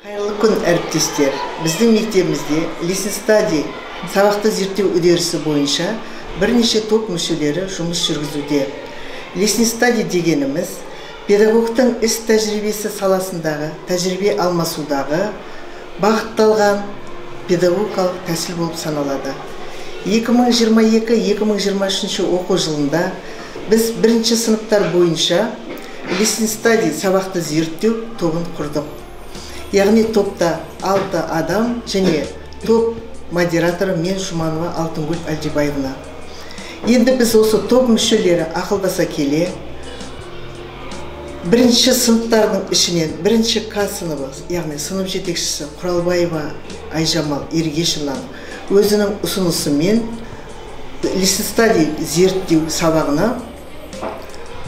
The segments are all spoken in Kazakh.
Қайырлы күн әріптестер. Біздің мектебімізде Listen Study сабақты зерттеу үдерісі бойынша бірнеше топ мүшелері жұмыс жүргізуде. Listen Study дегеніміз педагогтың іс тәжірибесі саласындағы тәжірибе алмасудағы бағытталған педагогикалық тәсіл болып саналады. 2022-2023 оқу жылында біз бірінші сыныптар бойынша Listen Study сабақты зерттеу тобын құрдық. Яғни топта 6 адам және топ модераторы мен Жұманова Алтынгүл Әлжибаевна. Енді біз осы топ мүшелері ақылдаса келе, бірінші сыныптардың ішінен бірінші К сыныбы, яғни сынып жетекшісі Құралбаева Айжамал Ергешевна өзінің ұсынысымен Listen Study зерттеу сабағына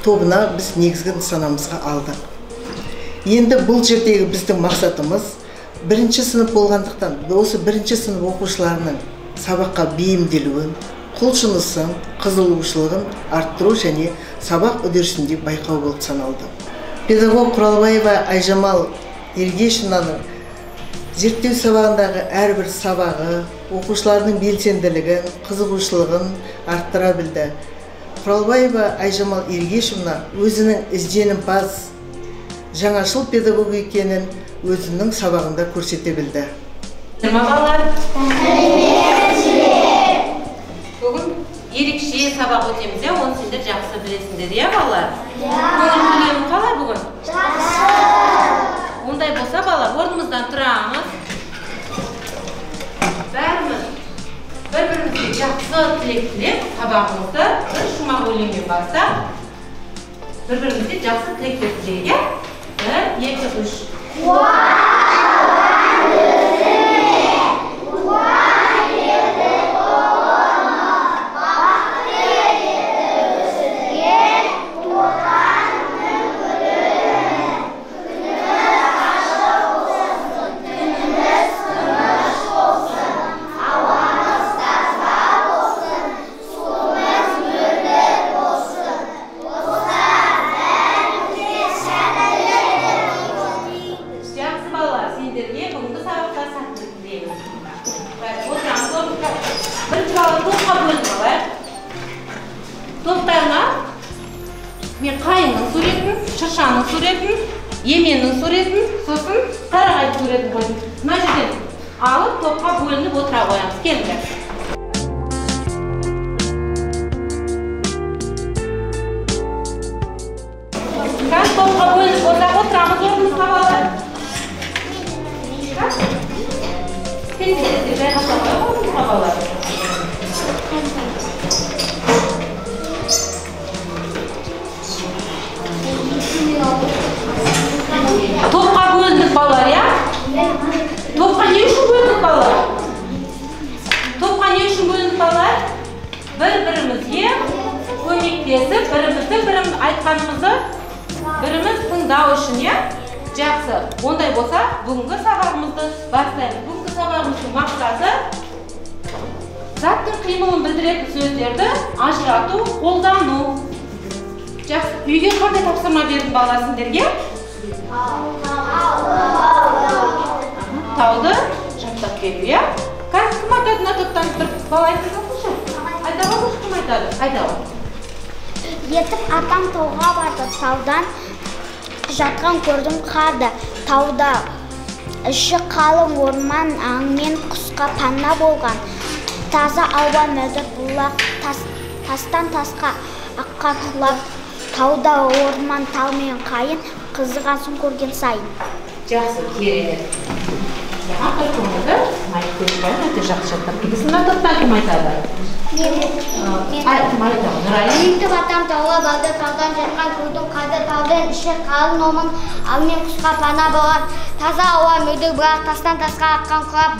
тобына біз негізгі нысанамызға алдық. Енді бұл жердегі біздің мақсатымыз бірінші сынып болғандықтан осы бірінші сынып оқушыларының сабаққа бейімделуін, құлшынысын, қызығушылығын арттыру және сабақ үдерісінде байқау болып саналды. Педагог Құралбаева Айжамал Ергешевнаның зерттеу сабағындағы әрбір сабағы оқушылардың белсенділігін, қызығушылығын арттыра білді. Құралбаева Айжамал Ергешевна өзінің ізденімпаз, жаңашыл педагог екенін өзінің сабағында көрсете білді. Бүгін ерекше сабақ өтеміз, оны сендер жақсы білесіңдер, иә балалар? Көңіл қалай бүгін? Жақсы! Ондай болса балалар, орнымыздан тұрамыз. Бәріміз бір-бірімізге жақсы тілек тілеп, сабағымызды бір шумақ өлеңмен барсақ, бір-бірімізге жақсы тілектер тілейік, иә? 1, 2, 3. Топтарына мен қайыңның суретін, шыршаның суретін, еменнің суретін, сосын қарағайдың суретін қойдым. Мына жерден алып топқа бөлініп отыра қоямыз. Келіңдер. Қазір топқа бөлініп отырамыз орнымызға балалар. Пенсияларды жайғастап қойып орнымызға балалар. Топқа бөліндік балалар, я? Топқа не үшін бөліндік балалар? Топқа не үшін бөліндік балалар? Бір-бірімізге көмектесіп, біріміз айтқанымызды біріміз тыңдау үшін, я? Жақсы. Ондай болса, бүгінгі сабағымызды бастаймыз. Бүгінгі сабағымыздың мақсаты заттың қимылын білдіретін сөздерді ажырату, қолдану. Жақсы. Үйге қандай тапсырма бердің балалар сендерге? Тауды жаттап келу, я? Қазір кім айтады мына топтан бір бала айтып жатыршы? Айдаға көш кім айтады? Айдаға. Етіп атам тауға барды, таудан жатқан көрдім қарды. Тауда іші қалың орман, аңмен құсқа панна болған. Таза ауа мөлдір бұлақ, тастан тасқа аққан құлап. Тауда орман, тау мен қайын, қызығасын көрген сайын. Жақсы, керемет. Яға қырқымызды майып көшбайын өте жақсы жаттап келесің. Мына топтан кім айтады? Мен. Кім айтады? Нұрайы? Етіп атам тауға барды, таудан жатқан көрдім қарды. Таудан іші қалың орман, аңмен құсқа пана болған. Таза ауа мөлдір бұлақ, тастан тасқа аққан құлап.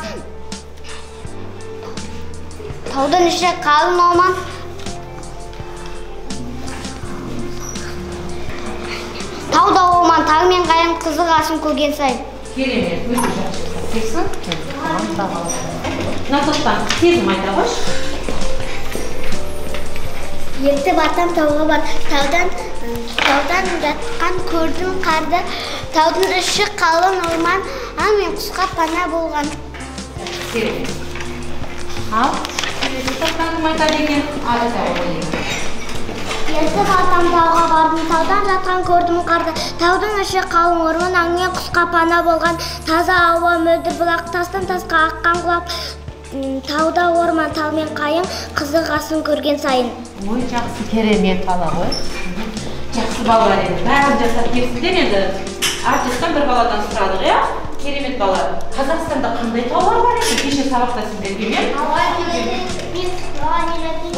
Таудан іші қалың орман, тауда орман, тау мен қайын, қызығасын көрген сайын. Керемет, өте жақсы. Тексін? Мына топтан тезім айта қойш. Ертіп атам тауға бар, таудан жатқан көрдім қарды, таудың іші қалың орман, аң мен құсқа пана болған. Керемет. Ал, топтан кім айтады екен? Ертіп атам тауға бардым, таудан жатқан көрдім қарды. Таудың іші қалың орман, аң мен құсқа пана болған. Таза ауа мөлдір бұлақ, тастан тасқа аққан құлақ. Тауда орман, тал мен қайың, қызығасын көрген сайын. Ой, жақсы, керемет бала ғой. Жақсы балалар еді. Бәрін жасап кепсіздер енді. Артыстан бір баладан сұрадық, иә? Керемет бала. Қазақстанда қандай таулар бар еді? Кеше сабақта сіздерге мен?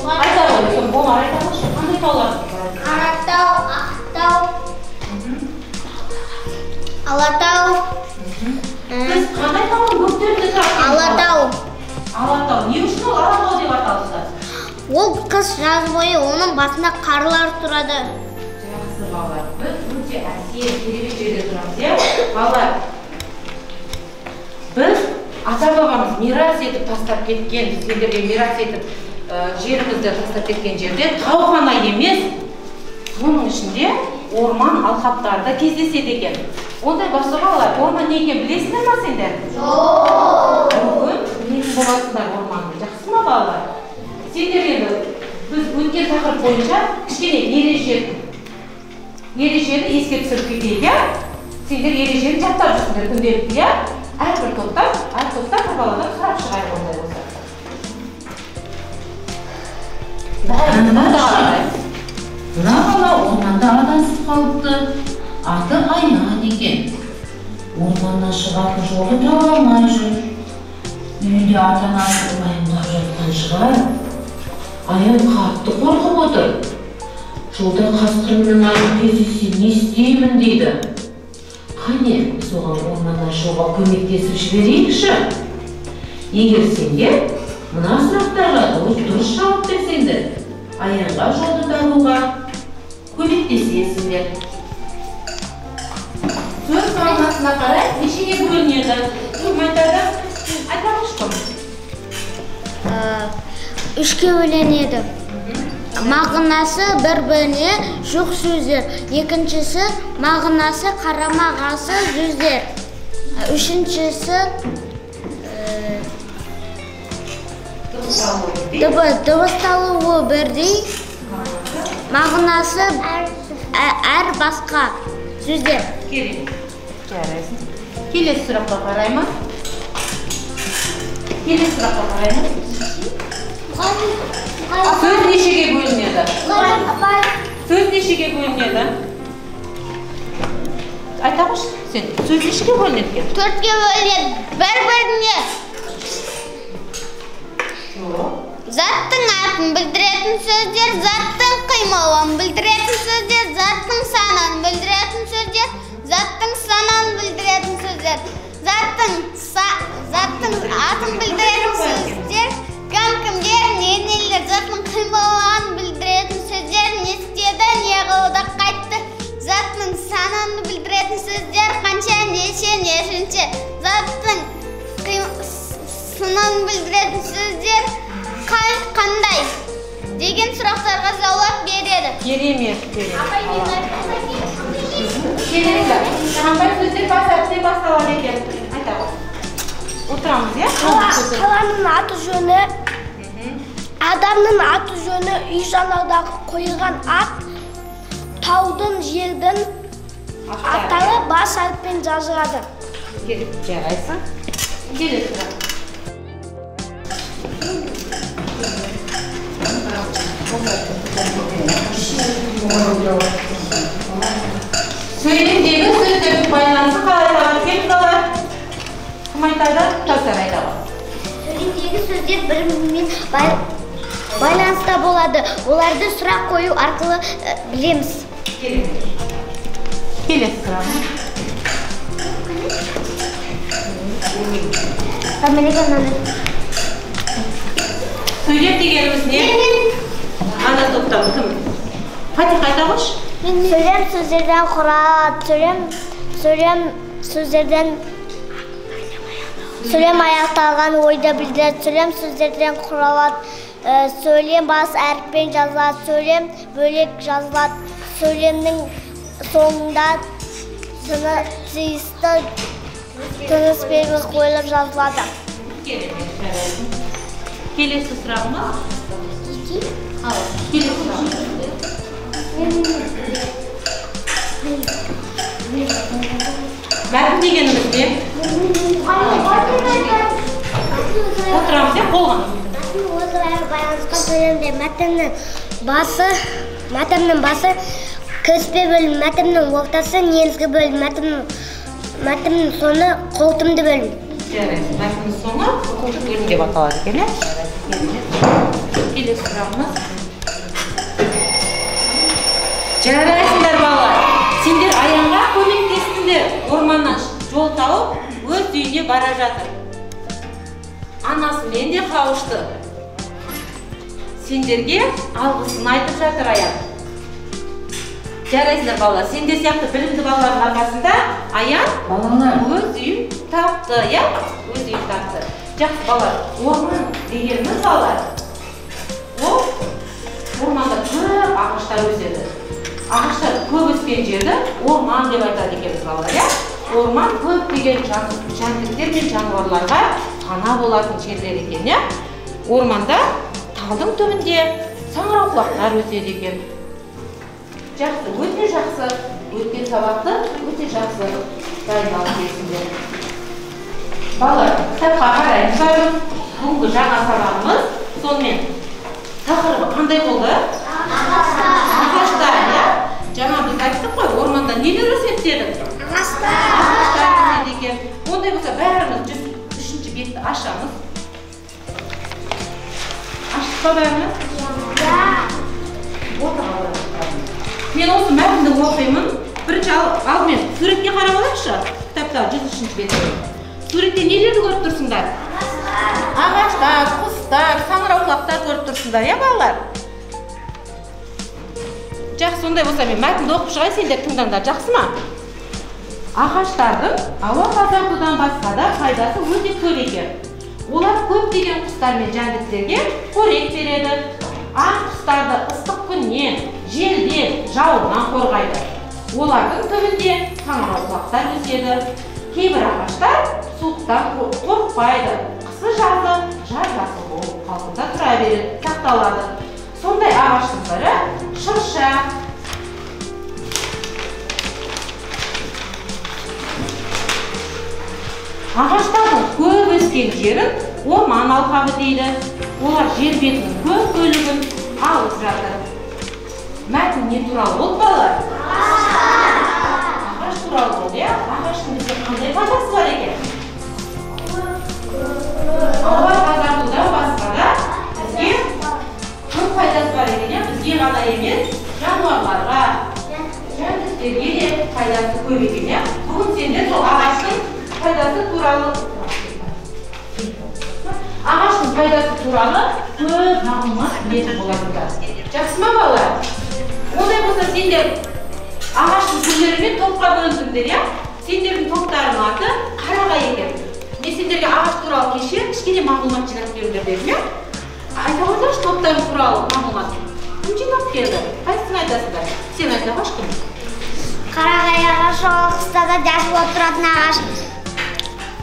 Айта ғой, болар айта ғой. Қандай таулар? Қаратау, Ақтау, Алатау. Сіз қандай таудың бөктерінде тұрасыз? Алатау. Алатау. Не үшін ол Алатау деп аталды? Ол қыс жаз бойы оның басында қарлар тұрады. Жақсы балалар. Біз өте әсем, керемет жерде тұрамыз, иә? Балалар, біз ата-бабамыз мирас етіп тастап кеткен, сендерге мирас етіп жерімізді тастап кеткен жерде тау ғана емес, соның ішінде орман алқаптары кездеседі екен. Ондай басқа балалар, орман не екен білесіңдер ма сендер? Жоқ. Бүгін білетін боласыңдар орманды. Жақсы ма балалар? Сендер енді біз өткен тақырып бойынша кішкене ережені еске түсіріп кетейік, иә? Сендер ережені жаттап жүрсіңдер күнделікті, иә? Әрбір топтан бір баладан сұрап шығайық ондай болса. Мына бала орманда адасып қалыпты. Аты Аян екен. Орманнан шығатын жолы таба алмай жүр. Үйінде ата-анасы уайымдап жатқан шығар. Аян қатты қорқып отыр. Жолда қасқырмен аян кездессе не істеймін дейді. Қане, біз оған орманнан шығуға көмектесіп жіберейікші. Егер сендер мына сұрақтарға дұрыс жауап берсеңдер, Аянға жолды табуға көмектесесіңдер. Сөз мағынасына қарай нешеге бөлінеді? Кім айтады? Айтамыз кім? Үшке бөлінеді. Мағынасы бір-біріне жоқ сөздер. Екіншісі мағынасы қарама-қарсы сөздер. Үшіншісі дыбысталуы бірдей. Мағынасы әр басқа сөздер. Керемет. Жарайсың. Келесі сұраққа қараймыз. Сөз нешеге бөлінеді? Сөз нешеге бөлінеді? Айта қойшы, сен сөз нешеге бөлінеді екен? Төртке бөлінеді. Бір-біріне заттың атын білдіретін сөздер, заттың қимылын білдіретін сөздер, заттың санын білдіретін сөздер, заттың санын білдіретін сөздер, заттың атын білдіретін сөздер, кім-кімдер, не-нелер, заттың қимылын білдіретін сөздер, не істеді, не қылды, қайтты, заттың санын білдіретін сөздер, қанша, неше, нешінші, заттың сынын білдіретін сөздер, қандай деген сұрақтарға жауап береді. Керемет. Келесі. Қандай сөздер бас әріптен басталады екен? Айта ғой. Отырамыз, иә? Қаланың аты жөні, адамның аты жөні, үй жанардағы қойылған ат, таудың, жердің аттары бас әріппен жазылады. Жарайсың. Келесі. Сөйлемдегі сөздердің байланысы қалай табады? Кем қалай? Кім айтады? Тастар айтады. Сөйлемдегі сөздер бір-бірімен байланыста болады. Оларды сұрақ қою арқылы білеміз. Келесі сұрағымыз. Сөйлем дегеніміз не? Ана топтағы кім? Фатиха айта қойшы. Сөйлем сөздерден құралады. Сөйлем аяқталған ойды білдіреді. Сөйлем сөздерден құралады. Сөйлем бас әріппен жазылады. Сөйлем бөлек жазылады. Сөйлемнің соңында сыны тиісті тыныс белгі қойылып жазылады. Келесі сұрағымыз. Келесі сұрағымыз. Мәтін дегеніміз не? Отырамыз деп қолған. Байланысқан сөйлемде мәтіннің басы кіріспе бөлім, мәтіннің ортасы негізгі бөлім, мәтіннің соңы қорытынды бөлім. Жарайды, мәтіннің соңы қорытынды бөлім деп аталады екен, иә? Келесі сұрағымыз. Жарайсыңдар балалар, сендер Аянға көмектестіңдер, орманнан жол тауып, өз үйіне бара жатыр. Анасымен де қауышты. Сендерге алғысын айтып жатыр Аян. Жарайсыңдар балалар, сендер сияқты білімді балалардың арқасында Аян өз үйін тапты, иә? Өз үйін тапты. Жақсы балалар, орман дегеніміз балалар. Ол орманда көп ағаштар өседі. Ағаштар көп өскен жерді орман деп айтады екенбіз балалар, иә? Орман көп деген жәндіктер мен жануарларға пана болатын жерлер екен, иә? Орманда талдың түбінде саңырауқұлақтар өседі екен. Жақсы, өте жақсы. Өткен сабақты өте жақсы дайындалып келсіңдер. Балалар, кітапқа қараймыз бәріміз. Бүгінгі жаңа сабағымыз. Сонымен тақырыбы қандай болды? Ағаштар, иә? Жаңа біз айттық қой, орманда нелер өседі дедік? Ағаштар өседі екен. Ондай болса бәріміз 103-ші бетті ашамыз. Аштық па бәріміз? Мен осы мәтінді оқимын. Бірінші алдымен суретке қарап алайықшы. Кітапта 103-ші бетте. Суретте нелерді көріп тұрсыңдар? Ағаштар, құстар, саңырауқұлақтар көріп тұрсыңдар, иә балалар? Жақсы, сондай болса мен мәтінді оқып шығайын, сендер тыңдаңдар, жақсы ма? Ағаштардың ауа тазартудан басқа да пайдасы өте көп екен. Олар көптеген құстар мен жәндіктерге қорек береді. Ақ құстарды ыстық күннен, желден, жауыннан қорғайды. Олардың түбінде саңырауқұлақтар өседі. Кейбір ағаштар суықтан қорықпайды. Қысы-жазы жап-жасыл болып қалпында тұра береді, сақталады. Сондай ағаштың бірі шырша. Ағаштардың көп өскен жерін орман алқабы дейді. Олар жер бетінің көп бөлігін алып жатыр. Мәтін не туралы болды балалар? Ағаш туралы болды, иә? Ағаштың бізге қандай пайдасы бар екен? Ауа тазартудан басқа да бізге көп пайдасы бар екен, иә? Бізге ғана емес, жануарларға, жәндіктерге де пайдасы көп екен, иә? Бүгін сендер сол ағаштың пайдасы туралы көп мағлұмат білетін боласыңдар. Жақсы ма балалар? Ондай болса сендер ағаштың түрлерімен топқа бөліндіңдер, иә? Сендердің топтарының аты қарағай екен. Мен сендерге ағаш туралы кеше кішкене мағлұмат жинап беріңдер дедім, иә? Айта қойсаңшы топтарың туралы мағлұмат. Кім жинап келді? Қайсысын айтасыңдар? Сен айта қойшы кім? Қарағай ағаш ол қыстада жасып отыратын ағаш.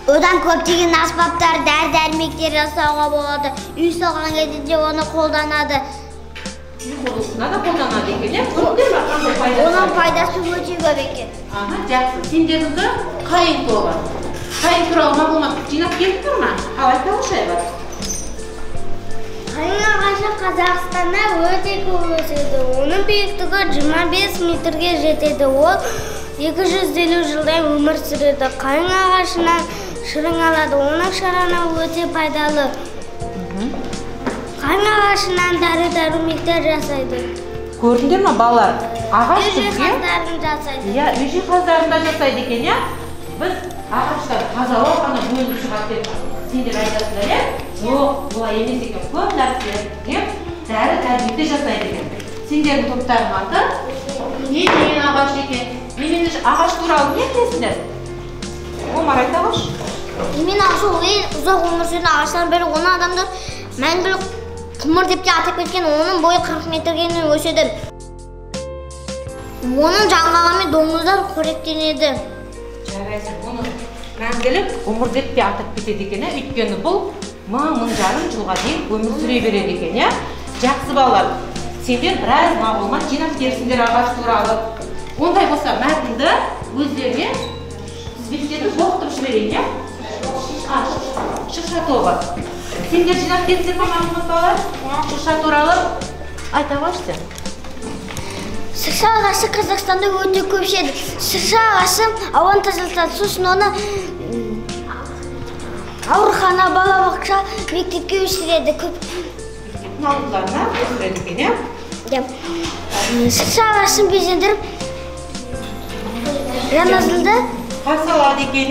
Одан көптеген аспаптар, дәрі-дәрмектер жасауға болады. Үй салған кезде оны қолданады. Үй құрылысына да қолданады екен, иә? Көрдіңдер ме қандай пайдасы? Оның пайдасы өте көп екен. Жақсы. Сендерді қайың тобы. Қайың туралы мағлұмат жинап келдіңдер ме? Ал айта қойшы Айбар. Қайың ағашы Қазақстанда өте көп өседі. Оның биіктігі 25 метрге жетеді. Ол 250 жылдай өмір сүреді. Қайың ағашынан шырың алады. Оның шырыны өте пайдалы. Қайың ағашынан дәрі-дәрмектер жасайды. Көрдіңдер ме балалар? Ағаш Үй бізге жиһаздарын жасайды. Иә, үй жиһаздарын да жасайды екен, иә? Біз ағаштар тазалап қана бөлініп шығады деп сендер айтасыңдар, иә? Жоқ, олай емес екен. Көп нәрсе, дәрі-дәрмекте жасайды екен. Сендердің топтарың аты немен ағаш екен? Немен ағаш туралы не білесіңдер? Омар айта қойшы. Немен ағаш ұзақ өмір сүретін ағаштан бірі. Оны адамдар мәңгілік құмыр деп те атап кеткен. Оның бойы 40 метрге өседі. Оның жаңғағымен доңыздар қоректенеді. Жарайсың, оны мәңгілік ғұмыр деп те атап кетеді екен, өйткені бұл 1000 жылға дейін өмір сүре береді екен. Жақсы балалар, сендер біраз мағлұмат жинап берсіңдер ағаш туралы. Ондай болса, мәтінді өздеріне тізбектетіп оқытып жіберейін. Шырша тобы. Сендер жинап берсіңдер ме мағлұмат балалар? Шырша туралы айта қойшы. Шырша ағашы Қазақстанда өте көп жеді. Шырша ағашы ауаны тазартады, сосын оны аурухана, балабақша, мектепке өсіреді көп. Наулыларына өсіреді екен, Шырша ағашын безендіріп, жаңа жылды қарсы алады екен,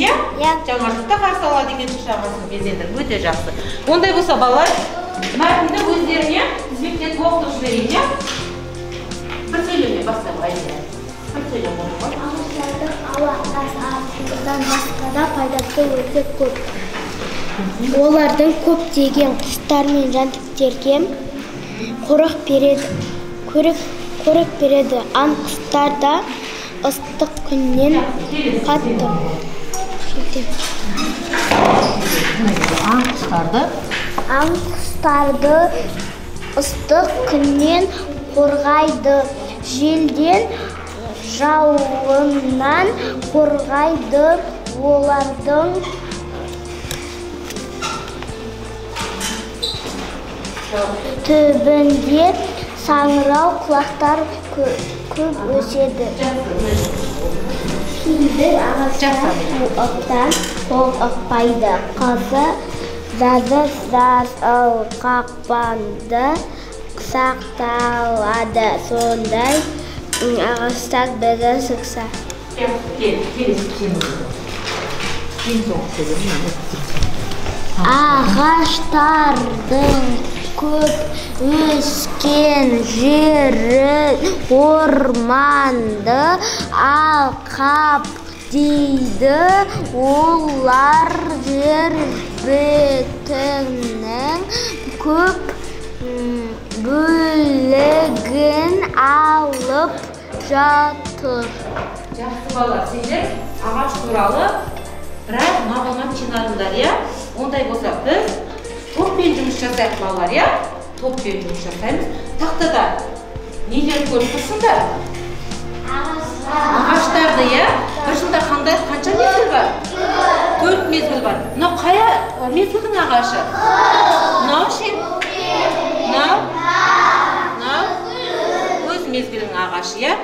жаңа жылда қарсы алады екен шырша ағашын безендіріп, өте жақсы. Ондай болса балалар, мәтінді өздеріне тізбектетіп оқытып жіберейін. Bir söyleme бастап айтайын. Bir söyleme ғой. Ағаштардың ауа, тас, ағаштардан басқа да пайдасы өте көп. Олардың көптеген құстар мен жәндіктерге қорек береді. Аң құстар да ыстық күннен қатты. Аң құстарды ыстық күннен қорғайды, желден, жауыннан қорғайды. Олардың түбінде саңырау құлақтар көп өседі. Кейбір ағаштар оқтан қол ықпайды. Қызы жазы қақпанды сақталады. Сондай ағаштар бірі шықса. Ағаштардың көп өскен жері орманды алқап дейді. Олар жер бетінің көп бөлігін алып жатыр. Жақсы балалар, сендер ағаш туралы біраз мағлұмат жинадыңдар, Ондай болса, біз топпен жұмыс жасайық балалар, Топпен жұмыс жасаймыз. Тақтада нелер көріп тұрсыңдар? Ағаштарды, бір жылда қанша мезгіл бар? 4 мезгіл бар. Мынау қай мезгілдің ағашы? Мынау ше? Өз мезгілдің ағашы,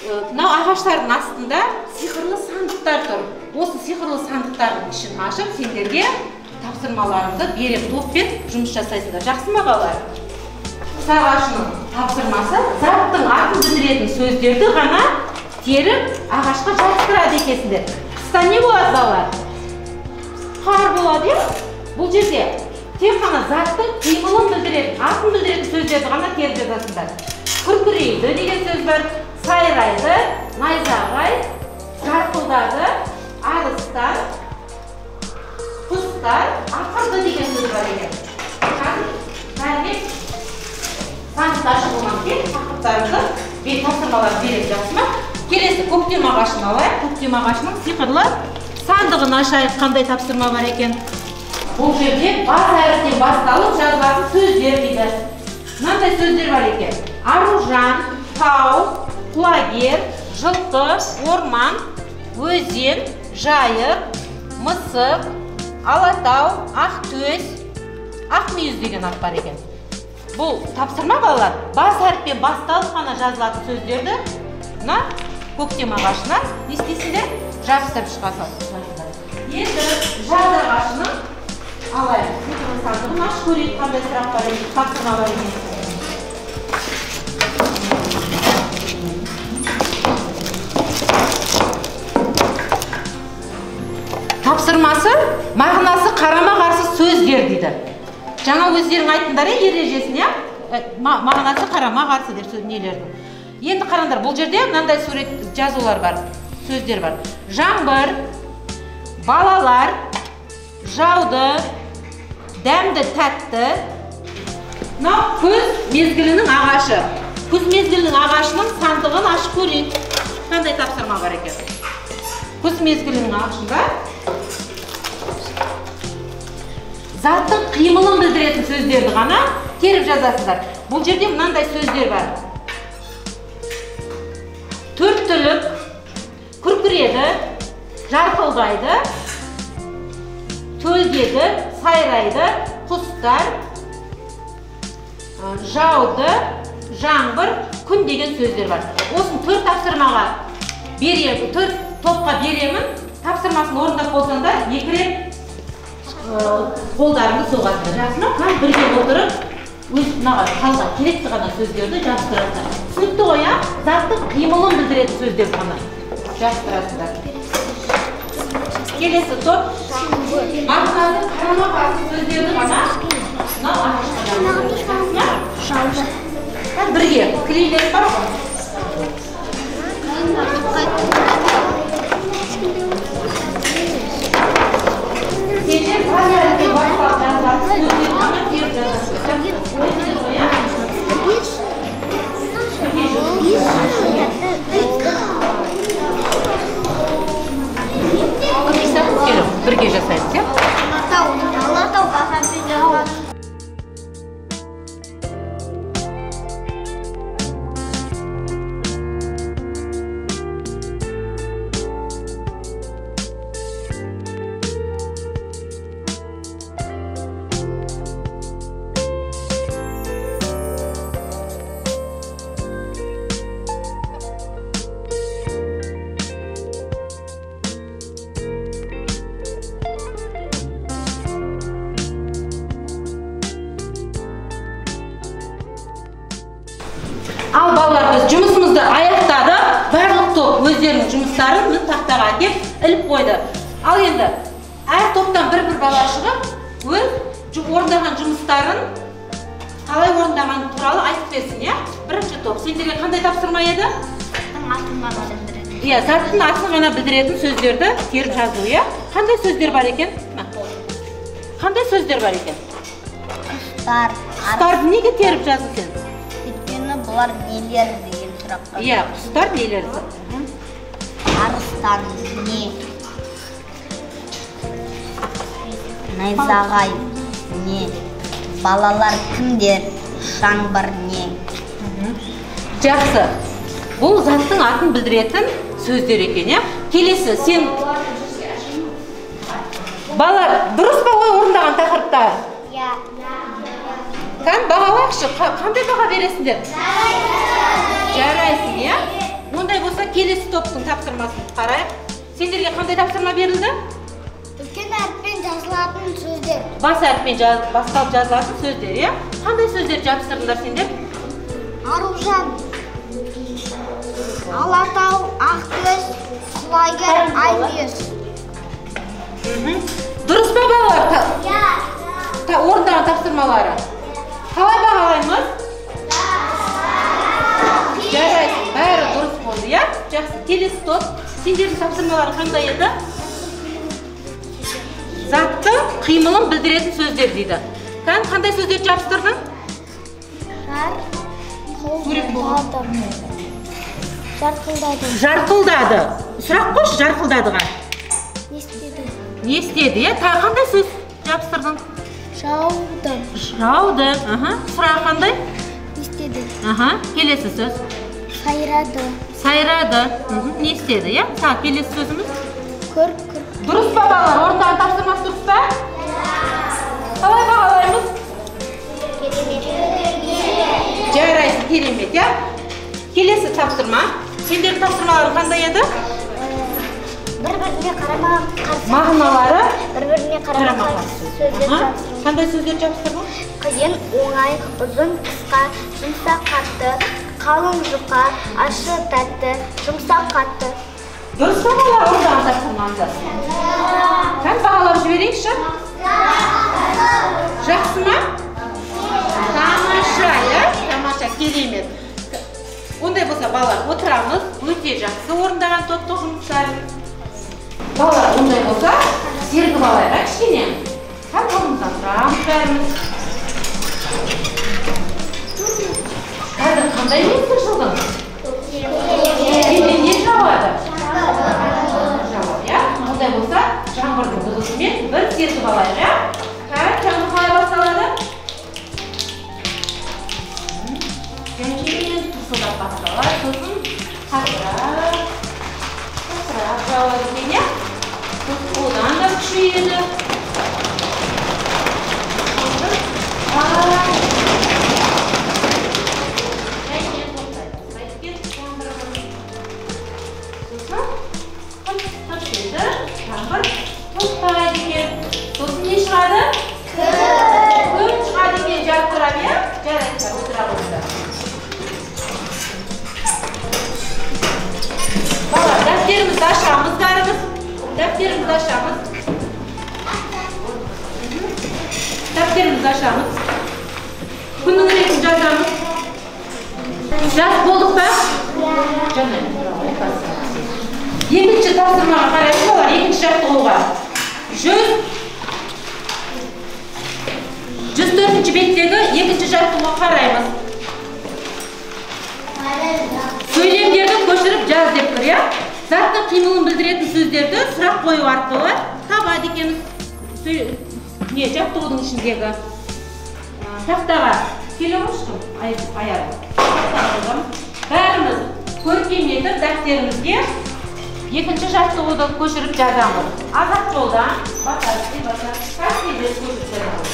Мынау ағаштардың астында сиқырлы сандықтар тұр. Осы сиқырлы сандықтардың ішін ашып, сендерге тапсырмаларыңды беріп, топпен жұмыс жасайсыңдар. Жақсы ма балалар? Құс ағашының тапсырмасы заттың атын білдіретін сөздерді ғана теріп ағашқа жабыстырады екенсіңдер. Қыста не болады балалар? Қар болады, Бұл жерде тек қана заттың қимылын білдіретін, атын білдіретін сөздерді ғана теріп жазасыңдар. Күркірейді деген сөз бар, сайрайды, найзағай, жарқылдады, арыстар, құстар, ақырды деген сөз бар екен. Бәріне сандық ашық болған кен, тақырыптарымызды тапсырмалар береді, жақсы ма? Келесі көктем ағашын алайық. Көктем ағашының сиқырлы сандығын ашайық, қандай тапсырма бар екен. Бұл жерде бас әріптен басталып жазылатын сөздер дейді. Мынандай сөздер бар екен. Аружан, тау, құлагер, жылқы, орман, өзен, жайық, мысық, алатау, ақтөс, ақмүйіз деген ат бар екен. Бұл тапсырма балалар, бас әріппен басталып қана жазылатын сөздерді мына көктем ағашына не істейсіңдер? Жабыстырып шығасыңдар. Енді жаз ағашының алайық. Сиқырлы сандығын ашып көрейік, қандай сұрақ бар екен, тапсырма бар екен. Тапсырмасы мағынасы қарама-қарсы сөздер дейді. Жаңа өздерің айттыңдар ережесін, мағынасы қарама-қарсы деп нелердің. Енді қараңдар, бұл жерде мынандай сурет жазулар бар, сөздер бар. Жаңбыр, балалар, жауды, дәмді тәтті. Мынау күз мезгілінің ағашы. Күз мезгілінің ағашының сандығын ашып көрейік. Қандай тапсырма бар екен? Күз мезгілінің ағашында заттың қимылын білдіретін сөздерді ғана теріп жазасыздар. Бұл жерде мынандай сөздер бар. Төрттілік, күркіреді, жарқылдайды, төлдеді, сайрайды, құстар, жауды, жаңбыр, күн деген сөздер бар. Осыны 4 тапсырмаға беремін, 4 топқа беремін. Тапсырмасын орындап болсаңдар, 2 рет қолдарыңды соғасыздар. Жақсыма, бірге отырып, өз қалған керекті ғана сөздерді жабыстырасыздар. Түсінікті ғой, заттың қимылын білдіретін сөздер ғана жабыстырасыздар. Келесі топ, мағынасы қарама-қарсы сөздерді ғана бірге клейлер бар ғой. Сендер қазірге баспақ жазатын сөздерді ғана теріп жазасыздар. Бірге жасаймыз, Алатау басапен жазған. Ал балалар, біз жұмысымызды аяқтадық. Барлық топ өздерінің жұмыстарын тақтаға әкеп іліп қойды. Ал енді әр топтан бір-бір бала шығып, өз орындаған жұмыстарын қалай орындаған туралы айтып берсін, Бірінші топ. Сендерге қандай тапсырма еді? Заттың атын ғана білдіретін сөздерді теріп жазу, Қандай сөздер бар екен? Қандай сөздер бар екен? Құстарды неге теріп жазу сен? Бұлар нелер деген сұраққа. Құстар нелер? Арыстан не? Найзағай не? Балалар кімдер? Жаңбыр не? Жақсы. Бұл заттың атын білдіретін сөздер екен, Келесі, сен балалар, дұрыс па ой орындаған тақырыптар? Бағалақшы, қандай баға бересіңдер? Жарайсың, Ондай болса, келесі топтың тапсырмасын қарайық. Сендерге қандай тапсырма берілді? Үлкен әріппен жазылатын сөздер. Бас әріппен басталып жазылатын сөздер, Қандай сөздер жабыстырдыңдар сендер? Аружан, Алатау, Ақтөс, Құлагер, Айбүйес. Дұрыс па балалар? Орындаған тапсырмалары. Қалай бағалаймыз? Жарайсың, бәрі дұрыс болды, Жақсы, келесі топ. Сендердің тапсырмалары қандай еді? Заттың қимылын білдіретін сөздер дейді. Қандай сөздер жабыстырдың? Жарқылдады. Сұрақ қойшы, жарқылдадыға. Не істеді, Қандай сөз жабыстырдың? Жауды. Жауды. Сұрақ қандай? Істеді. Келесі сөз. Сайрады. Сайрады. Не істеді, Келесі сөзіміз? Көрк. Дұрыс па балалар? Орындаған тапсырмасы дұрыс па? Қалай бағалаймыз? Жарайсың, керемет, Келесі тапсырма. Сендердің тапсырмалары қандай еді? Бір-біріне қарама-қарсы. Мағыналары? Бір-біріне қарама-қарсы сөздер жабыстырдым. Қандай сөздер жабыстырдың? Қиын, оңай, ұзын, қысқа, жұмсақ қатты, қалың жұқа, ащы тәтті, жұмсақ қатты. Дұрыс па балалар орындаған тапсырмаңызды? Бағалап жіберейікші? Жақсы ма? Тамаша, Тамаша, керемет. Ондай болса, балалар, отырамыз. Өте жақсы орындаған топтық жұмыстарын. Балалар, ондай болса, сергіп алайық, кішкене. Орнымыздан тұрамыз бәріміз. Қазір қандай мезгіл жылдың? Ертең не жауады? Жауады, Ондай болса, жаңбырдың дыбысымен бір сергіп алайық, Жаңбыр тиеді. Тоқтайды екен. Сосын не шығады? Күн шығады екен, жарқырап, иә? Жарайды, отыра қойды. Бала, дәптерімізді ашамыз бәріміз. Дәптерімізді ашамыз. Дәптерімізді ашамыз. Күннің ретін жазамыз. Жаз болдық па? Екінші тапсырмаға қарайсыз олар, екінші жаттығуға. 104-ші беттегі екінші жаттығуға қараймыз. Сөйлемдерді көшіріп жаз деп тұр, иә? Заттың қимылын білдіретін сөздерді сұрақ қою арқылы табады екенбіз. Жаттығудың ішіндегі тақтаға келе қойшым, аяғы. Бәріміз көркемдетіп дәптерімізге екінші жаттығуды көшіріп жазамыз. Азат жолдан басарсы, кәсібе көшіріп жазамыз.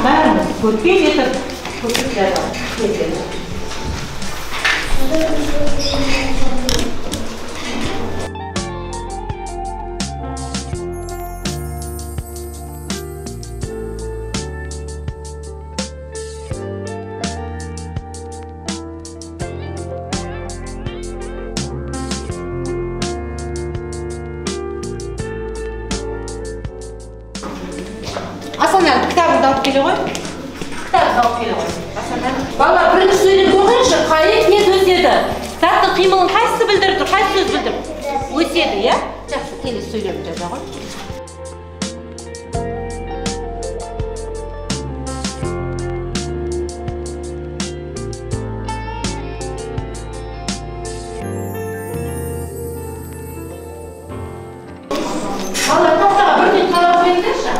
Бәріміз көркемдетіп көшіріп жазамыз. Асанәлі, кітабыңды алып келе ғой. Кітабыңды алып келе ғой. Бала, бірінші сөйлемді оқиыншы, қайық не өседі? Заттың қимылын қайсысы білдіріп тұр, қайсы сөз білдіріп? Өседі, иә? Жақсы, келесі сөйлемді жаза ғой. Бала, тақтаға бірден қарап қойыңдаршы.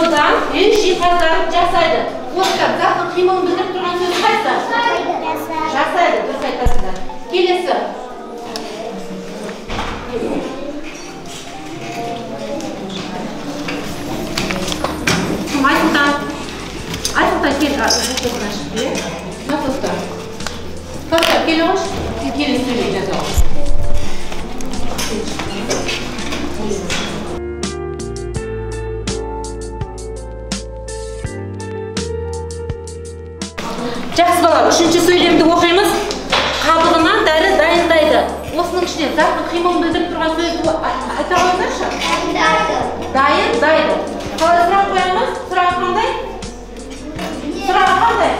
Одан жиһаздарын жасайды. Осыдан заттың қимылын білдіріп тұрған сөз қайсы? Жасайды, дұрыс айтасыздар. Келесі. Айтылтан кел, насостар. Қартар, келе қош, келесі сөйлей жазауыз. Жақсы бала, үшінші сөйлемді оқимыз. Қабығынан дәрі дайындайды. Осының ішіне заттың қимылын білдіріп тұрған сөзді айта қойыңдаршы. Дайындайды. Қалай сұрақ қоямыз? Сұрақ қандай? Сұрақ қандай?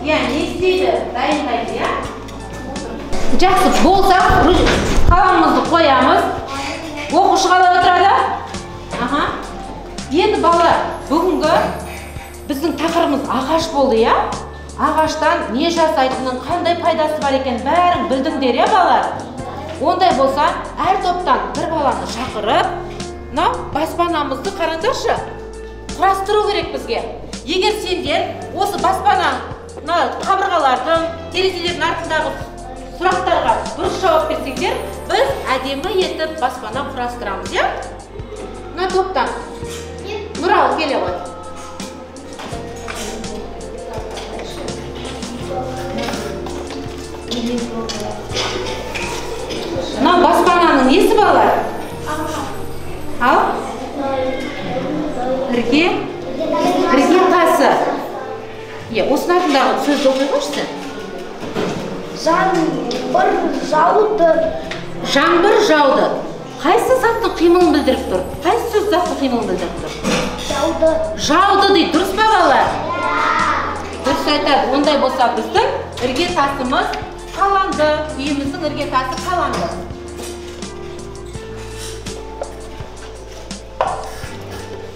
Иә, не істейді? Дайындайды, иә? Жақсы, болса, қаламымызды қоямыз. Оқушы қалай отырады? Енді бала, бүгінгі біздің тақырыбымыз ағаш болды, иә? Ағаштан не жасайтынын, қандай пайдасы бар екен бәрін білдіңдер, иә балалар? Ондай болса, әр топтан бір баланы шақырып, баспанамызды қараңдаршы. Құрастыру керек бізге. Егер сендер осы баспана қабырғалардың, терезелердің артындағы сұрақтарға дұрыс жауап берсеңдер, біз әдемі етіп баспана құрастырамыз, иә? Мына топтан. Нұрал, келе ғой. Мына баспананың несі балалар? Ал? Ірге тасы. Осының артындағы сөзді оқи қойшы. Жаңбыр жауды. Жаңбыр жауды. Қайсы заттың қимылын білдіріп тұр? Қайсы сөз заттың қимылын білдіріп тұр? Жауды. Жауды дейді, дұрыс па балалар? Дұрыс айтады. Ондай болса біздің ірге тасымыз қаланды. Үйіміздің ірге тасы қаланды.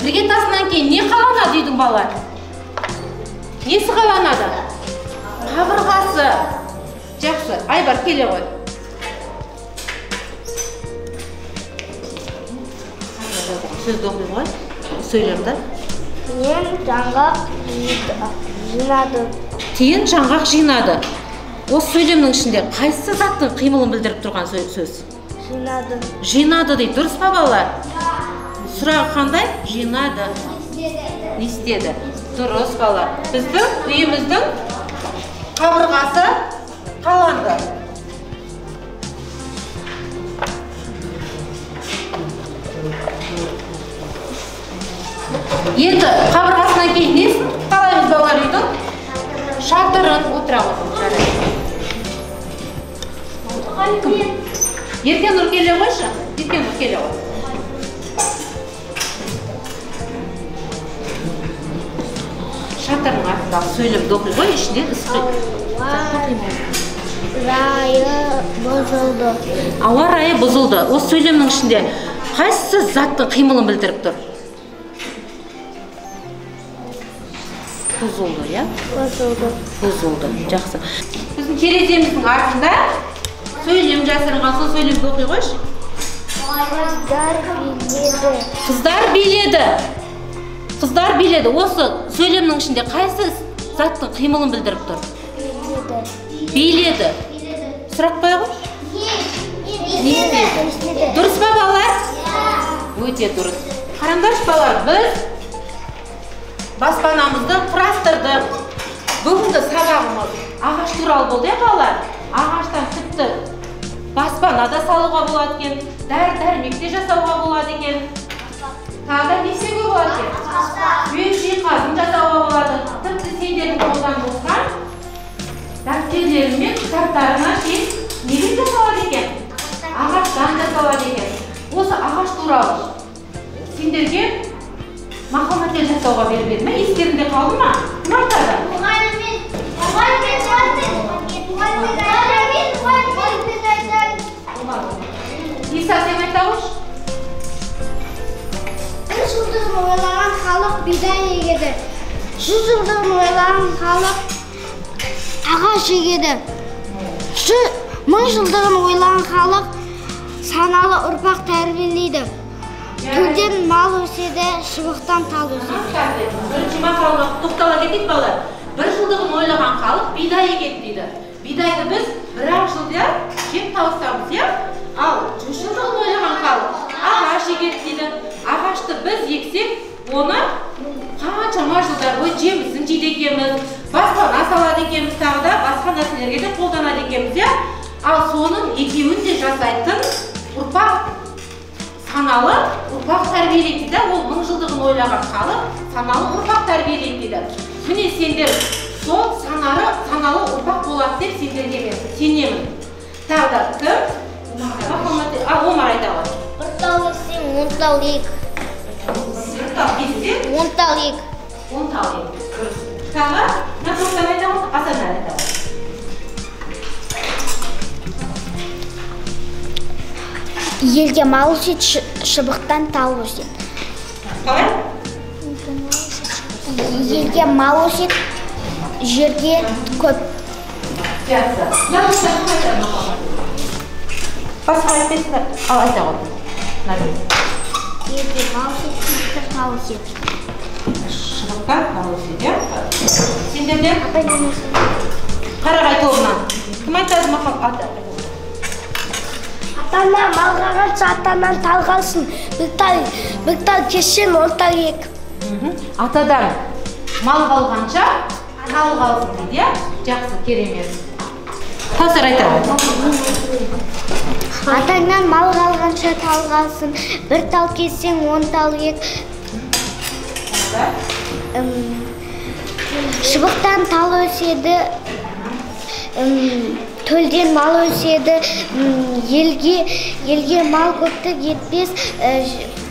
Ірге тасынан кейін не қаланады үйдің балалар? Несі қаланады? Қабырғасы. Жақсы, Айбар келе ғой. сөзді оқи ғой. Сөйлемді. Тиын жаңғақ жинады. Тиын жаңғақ жинады. Осы сөйлемнің ішінде қайсы заттың қимылын білдіріп тұрған сөз? Жинады. Жинады дейді. Дұрыс па балалар? Сұрағы қандай? Жинады. Не істеді? Дұрыс балалар. Біздің үйіміздің қабырғасы қаланды. Енді қабырғасынан кейін несін қалаймыз балалар үйдің? Шатырын отыра отырып. Еркен Нұр келе қойшы. Еркен Нұр келе қой. Шатырның артындағы сөйлемді оқи ғой, ішінде ысқы. Райы бұзылды. Ауа райы бұзылды. Осы сөйлемнің ішінде қайсы заттың қимылын білдіріп тұр? Бұзылды, я? Бұзылды. Жақсы. Біздің тереземіздің артында сөйлем жасырынған, сол сөйлемді оқи қойшы. Қыздар биледі. Қыздар биледі. Осы сөйлемнің ішінде қайсы заттың қимылын білдіріп тұр? Биледі. Сұрақ қоя қойшы. Не істеді? Дұрыс па балалар? Өте дұрыс. Қараңдаршы балалар, біз баспанамызды құрастырдық. Бүгінгі сабағымыз ағаш туралы болды, балалар. Ағаштан тіпті баспана да салуға болады екен, дәрі-дәрмек те жасауға болады екен. Тағы не істеуге болады екен? Үй жиһазын жасауға болады. Тіпті сендердің қолдан болған дәптерлері мен кітаптарына неден жасалады екен? Ағаштан жасалады екен. Осы ағаш туралы сендерге мақал-мәтел жасауға беріледі ме? Естеріңде қалды ма? Кім айтады? Иса, сен айта қойшы. Бір жылдығын ойлаған халық бидай егеді. 100 жылдығын ойлаған халық ағаш егеді. 1000 жылдығын ойлаған халық саналы ұрпақ тәрбиелейді. Төлден мал өседі, шыбықтан тал өседі. Бірінші мақалға тоқтала кетейік балалар. 1 жылдығын ойлаған халық бидай егеді дейді. Бидайды біз 1-ақ жылда жеп тауыстамыз, иә? Ал 100 жылдығын ойлаған халық ағаш егеді дейді. Ағашты біз ексек, оны қаншама жылдар бойы жемісін жейді екенбіз, баспана салады екенбіз, тағы да басқа нәрселерге де қолданады екенбіз, иә? Ал соның екеуін де жасайтын ұрпақ саналы ұрпақ тәрбиелейді дейді. Ол 1000 жылдығын ойлаған халық саналы ұрпақ тәрбиелейді дейді. Міне сендер сол саналы ұрпақ болады деп сендерге мен сенемін. Тағы да кім? Омар айта ғой. 1 тал кессең 10 тал ек. 1 тал кессең 10 тал ек. 10 тал ек. Тағы Нақыптан айта ғой, Асаннан айта ғой. Елге мал өседі, шыбықтан тал өседі. Қалай? Елге мал өседі, жерге көп. Жақсы. Басқа айтпайсың, ал айта ғой. Елге мал өседі, шыбықтан тал өседі. Шыбықтан тал өседі, иә? Сендерде? Қарағай тобынан. Кім айтады мақал аты? Атана мал қалғанша атанан тал қалсын. Бір тал кессең 10 тал ек. Атадан мал қалғанша тал қалсын дейді, иә? Жақсы, керемет. Тасыр айта ғой. Атаңнан мал қалғанша тал қалсын, бір тал кессең 10 тал ек. Шыбықтан тал өседі, төлден мал өседі, елге мал көптік етпес,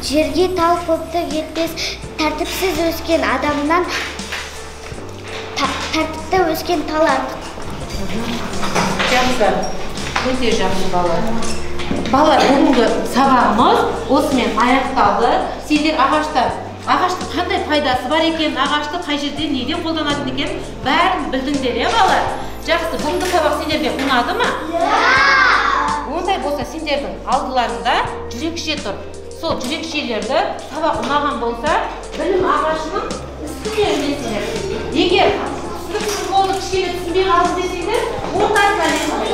жерге тал көптік етпес, тәртіпсіз өскен адамнан тәртіпті өскен тал артық. Жақсы, өте жақсы балалар. Балалар, бүгінгі сабағымыз осымен аяқталды. Сендер ағаштың қандай пайдасы бар екен, ағашты қай жерде неден қолданатын екен, бәрін білдіңдер, иә балалар? Жақсы, бүгінгі сабақ сендерге ұнады ма? Ондай болса сендердің алдыларында жүрекше тұр. сол жүрекшелерді сабақ ұнаған болса, білім ағашының үстіне ілмесіңдер. Егер сыныпсыз болып кішкене түсінбей қалды десеңдер, ортасына ілесіңдер.